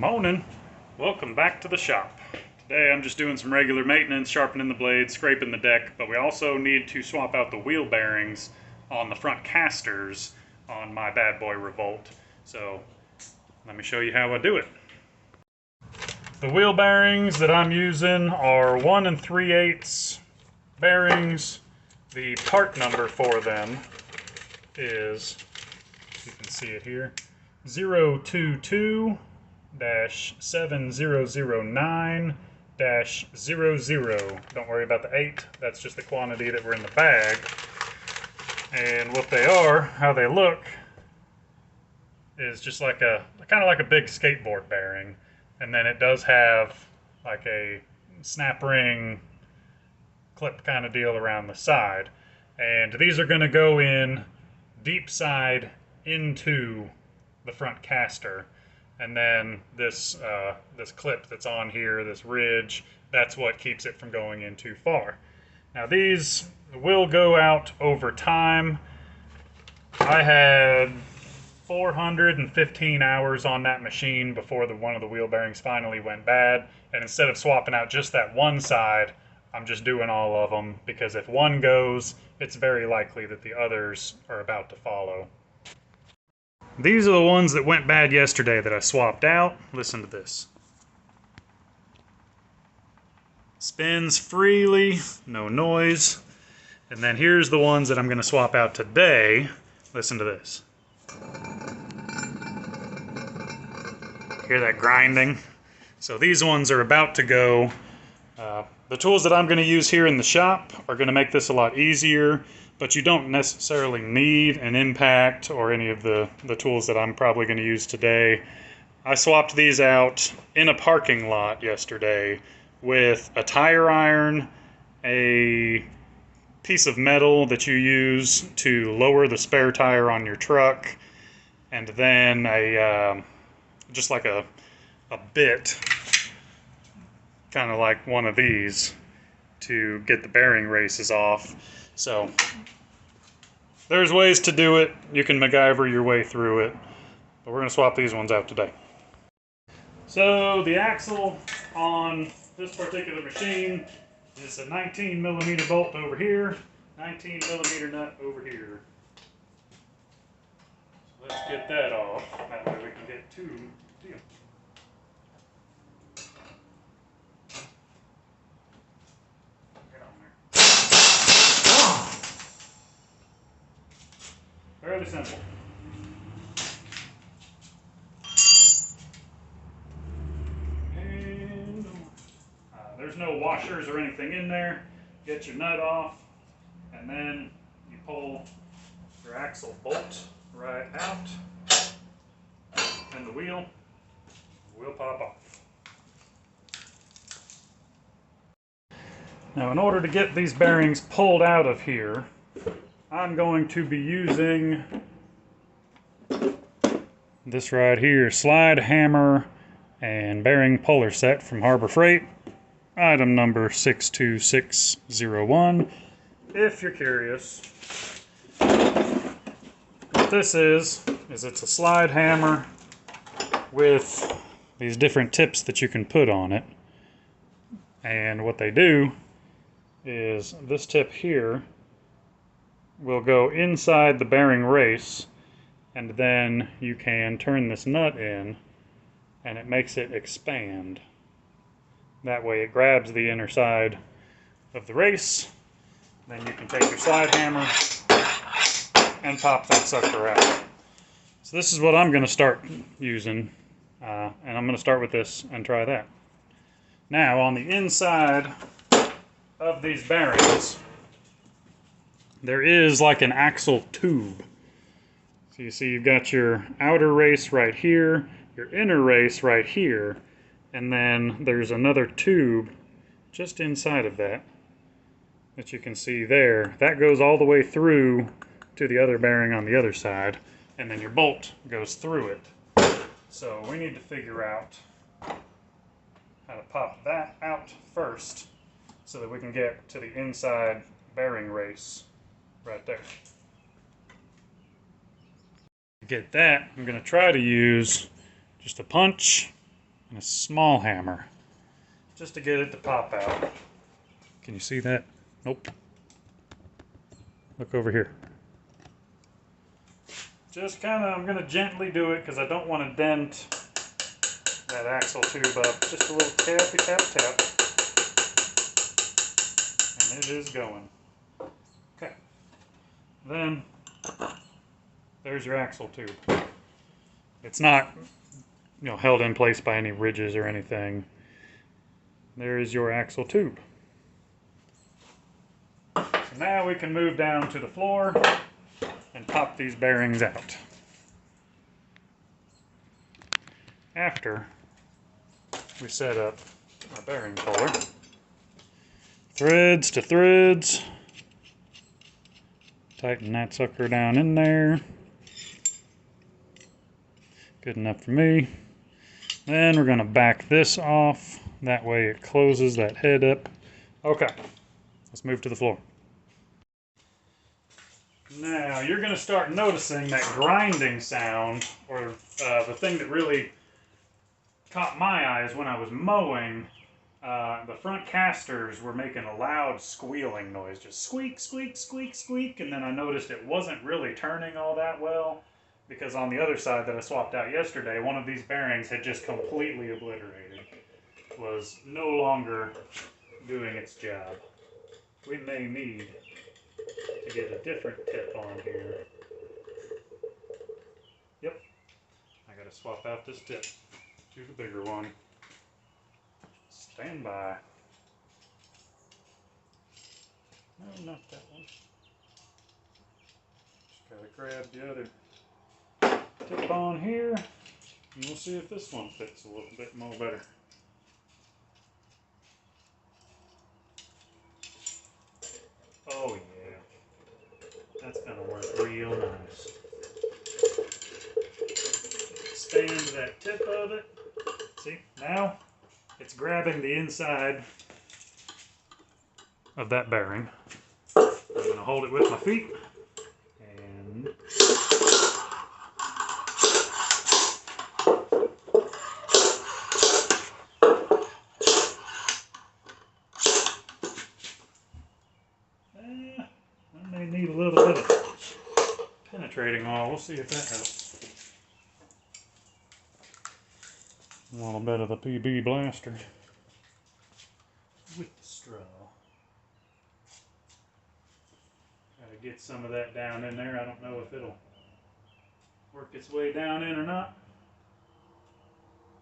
Morning. Welcome back to the shop. Today I'm just doing some regular maintenance, sharpening the blades, scraping the deck, but we also need to swap out the wheel bearings on the front casters on my bad boy Revolt. So let me show you how I do it. The wheel bearings that I'm using are 1 3/8 bearings. The part number for them is, you can see it here, 022-7009-00. Don't worry about the 8, that's just the quantity that were in the bag. And what they are, how they look, is just like kind of like a big skateboard bearing. And then it does have like a snap ring clip kind of deal around the side. And these are going to go in deep side into the front caster. And then this this clip that's on here, this ridge, that's what keeps it from going in too far. Now these will go out over time. I had 415 hours on that machine before one of the wheel bearings finally went bad, and instead of swapping out just that one side, I'm just doing all of them, because if one goes, it's very likely that the others are about to follow. These are the ones that went bad yesterday that I swapped out. Listen to this. Spins freely, no noise. And then here's the ones that I'm going to swap out today. Listen to this. Hear that grinding? So these ones are about to go. The tools that I'm going to use here in the shop are going to make this a lot easier, but you don't necessarily need an impact or any of the tools that I'm probably going to use today. I swapped these out in a parking lot yesterday with a tire iron, a piece of metal that you use to lower the spare tire on your truck, and then just like a bit, kind of like one of these, to get the bearing races off. So there's ways to do it. You can MacGyver your way through it, but we're going to swap these ones out today. So the axle on this particular machine is a 19mm bolt over here, 19mm nut over here. So let's get that off, that way we can get to the deal. Fairly simple. And there's no washers or anything in there. Get your nut off, and then you pull your axle bolt right out, and the wheel will pop off. Now, in order to get these bearings pulled out of here, I'm going to be using this right here, slide hammer and bearing puller set from Harbor Freight, item number 62601. If you're curious, what this is it's a slide hammer with these different tips that you can put on it. And what they do is this tip here will go inside the bearing race, and then you can turn this nut in and it makes it expand. That way it grabs the inner side of the race. Then you can take your slide hammer and pop that sucker out. So this is what I'm going to start using, and I'm going to start with this and try that. Now on the inside of these bearings, there is like an axle tube. So you see you've got your outer race right here, your inner race right here, and then there's another tube just inside of that you can see there. That goes all the way through to the other bearing on the other side, and then your bolt goes through it. So we need to figure out how to pop that out first so that we can get to the inside bearing race right there. To get that, I'm going to try to use just a punch and a small hammer, just to get it to pop out. Can you see that? Nope. Look over here. Just kind of, I'm going to gently do it because I don't want to dent that axle tube up. Just a little tappy tap tap. And it is going. Okay. Then, there's your axle tube. It's not, held in place by any ridges or anything. There is your axle tube. So now we can move down to the floor and pop these bearings out. After we set up our bearing puller, threads to threads, tighten that sucker down in there. Good enough for me. Then we're going to back this off. That way it closes that head up. Okay, let's move to the floor. Now you're going to start noticing that grinding sound, or the thing that really caught my eyes when I was mowing. The front casters were making a loud squealing noise, just squeak, squeak, squeak, squeak, and then I noticed it wasn't really turning all that well, because on the other side that I swapped out yesterday, one of these bearings had just completely obliterated. Was no longer doing its job. We may need to get a different tip on here. Yep, I gotta swap out this tip to the bigger one. Stand by. No, not that one. Just gotta grab the other tip on here, and we'll see if this one fits a little bit more better. Oh yeah, that's gonna work real nice. Stand that tip of it. See, now it's grabbing the inside of that bearing. I'm gonna hold it with my feet and I may need a little bit of penetrating oil. We'll see if that helps. A little bit of the PB blaster with the straw. Try to get some of that down in there. I don't know if it'll work its way down in or not.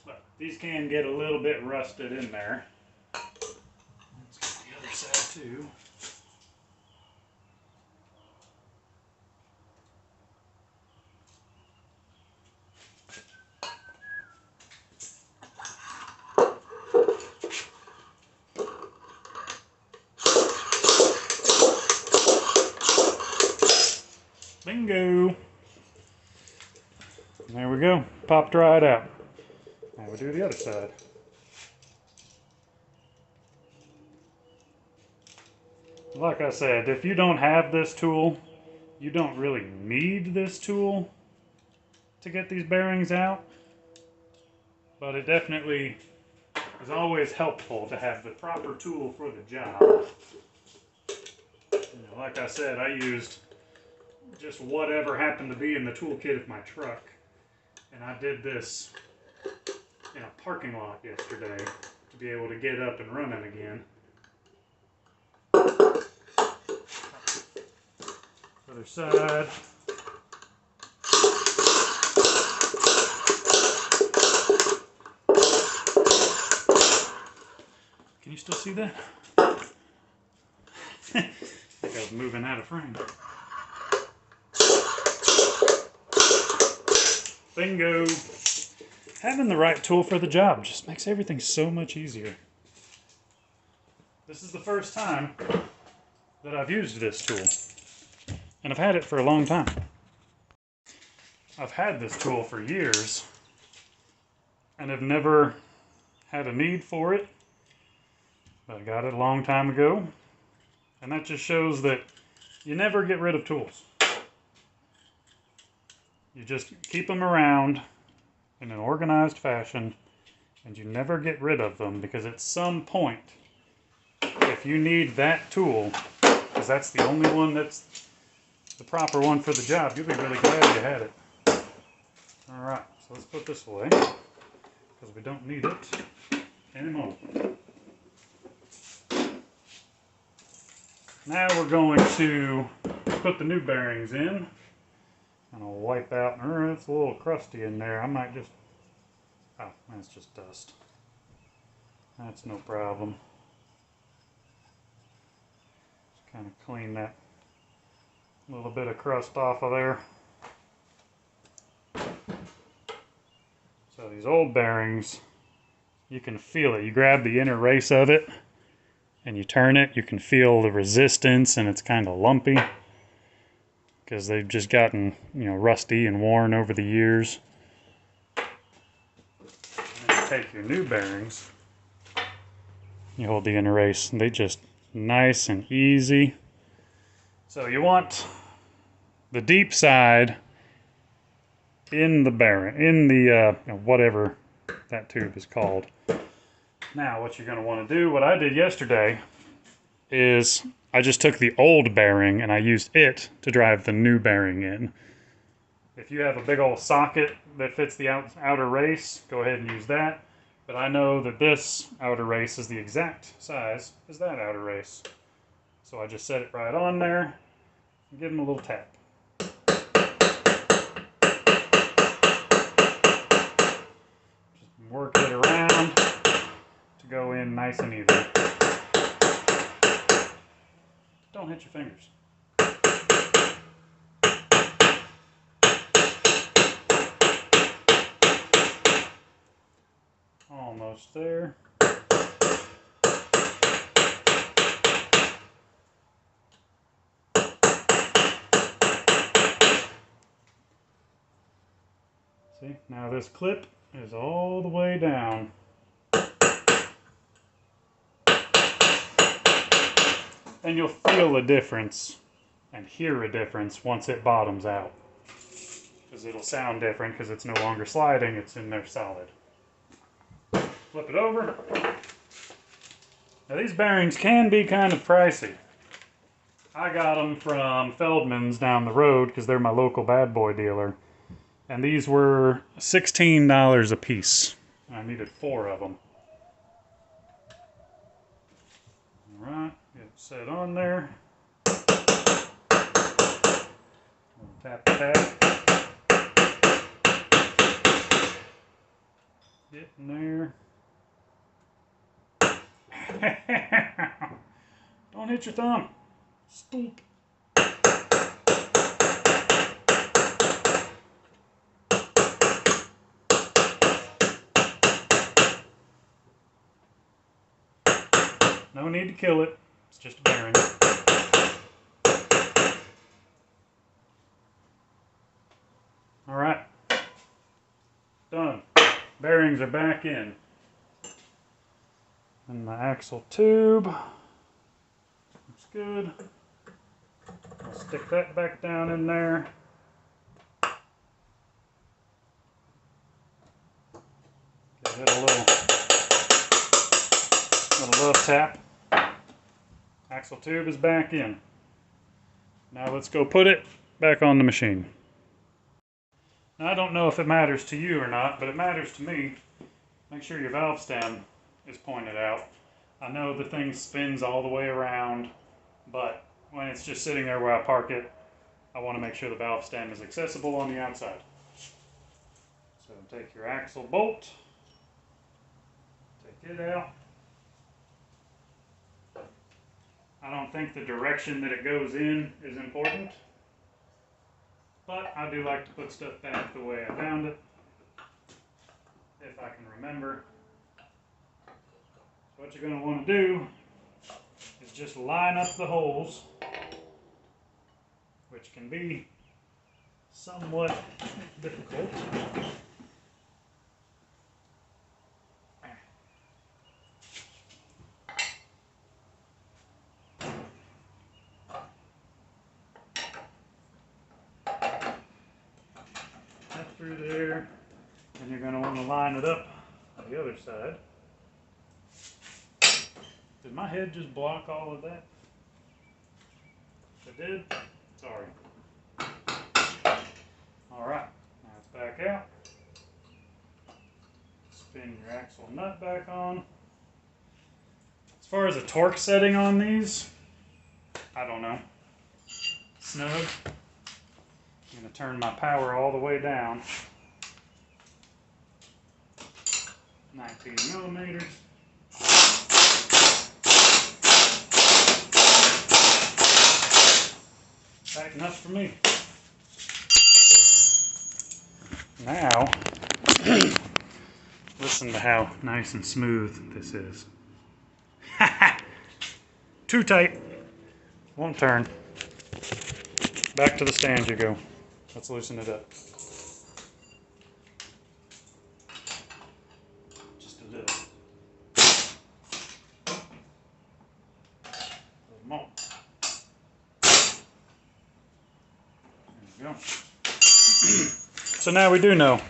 But these can get a little bit rusted in there. Let's get the other side too. Bingo! There we go. Popped right out. Now we do the other side. Like I said, if you don't have this tool, you don't really need this tool to get these bearings out. But it definitely is always helpful to have the proper tool for the job. Like I said, I used just whatever happened to be in the toolkit of my truck. And I did this in a parking lot yesterday to be able to get up and running again. Other side. Can you still see that? I think I was moving out of frame. Bingo! Having the right tool for the job just makes everything so much easier. This is the first time that I've used this tool, and I've had it for a long time. I've had this tool for years and have never had a need for it, but I got it a long time ago, and that just shows that you never get rid of tools. You just keep them around in an organized fashion And you never get rid of them, because at some point, if you need that tool, because that's the only one that's the proper one for the job, you'll be really glad you had it. Alright, so let's put this away, because we don't need it anymore. Now we're going to put the new bearings in. And I'll wipe out, it's a little crusty in there. I might just, oh, that's just dust. That's no problem. Just kind of clean that little bit of crust off of there. So these old bearings, you can feel it. You grab the inner race of it and you turn it, you can feel the resistance, and it's kind of lumpy because they've just gotten, rusty and worn over the years. And then you take your new bearings, you hold the inner race, and they just nice and easy. So you want the deep side in the bearing, in the whatever that tube is called. Now what you're going to want to do, what I did yesterday, is I just took the old bearing and I used it to drive the new bearing in. If you have a big old socket that fits the outer race, go ahead and use that. But I know that this outer race is the exact size as that outer race. So I just set it right on there and give them a little tap. Just work it around to go in nice and even. Don't hit your fingers. Almost there. See, now this clip is all the way down. And you'll feel a difference and hear a difference once it bottoms out. Because it'll sound different because it's no longer sliding, it's in there solid. Flip it over. Now these bearings can be kind of pricey. I got them from Feldman's down the road because they're my local bad boy dealer. And these were $16 a piece. I needed 4 of them. Alright, get it set on there. Tap, tap. Get in there. Don't hit your thumb. Stoop. No need to kill it. It's just a bearing. Alright. Done. Bearings are back in. And the axle tube. Looks good. I'll stick that back down in there. Give it a little love tap. Axle tube is back in. Now let's go put it back on the machine. Now I don't know if it matters to you or not, but it matters to me. Make sure your valve stem is pointed out. I know the thing spins all the way around, but when it's just sitting there where I park it, I want to make sure the valve stem is accessible on the outside. So take your axle bolt, take it out. I don't think the direction that it goes in is important, but I do like to put stuff back the way I found it, if I can remember. So what you're going to want to do is just line up the holes, which can be somewhat difficult. Through there, and you're going to want to line it up the other side. Did my head just block all of that? If it did, sorry. Alright, now it's back out. Spin your axle nut back on. As far as a torque setting on these, I don't know. Snug. I'm going to turn my power all the way down. 19 millimeters. Tight enough for me. Now, listen to how nice and smooth this is. Too tight. Won't turn. Back to the stand you go. Let's loosen it up. Just a little. A little more. There we go. So now we do know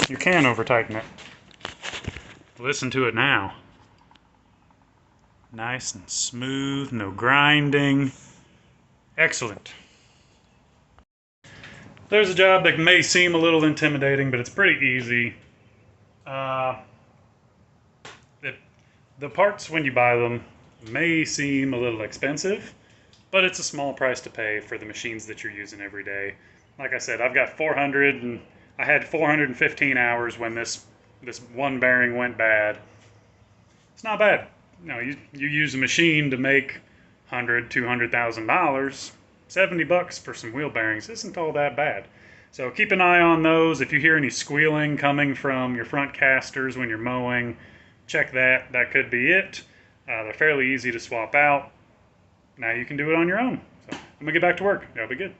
you can over tighten it. Listen to it now. Nice and smooth, no grinding. Excellent. There's a job that may seem a little intimidating, but it's pretty easy. The parts, when you buy them, may seem a little expensive, but it's a small price to pay for the machines that you're using every day. Like I said, I've got 400, and I had 415 hours when this one bearing went bad. It's not bad. You use a machine to make $100,000-$200,000. $70 for some wheel bearings isn't all that bad. So keep an eye on those. If you hear any squealing coming from your front casters when you're mowing, check that. That could be it. They're fairly easy to swap out. Now you can do it on your own. So I'm gonna get back to work. That'll be good.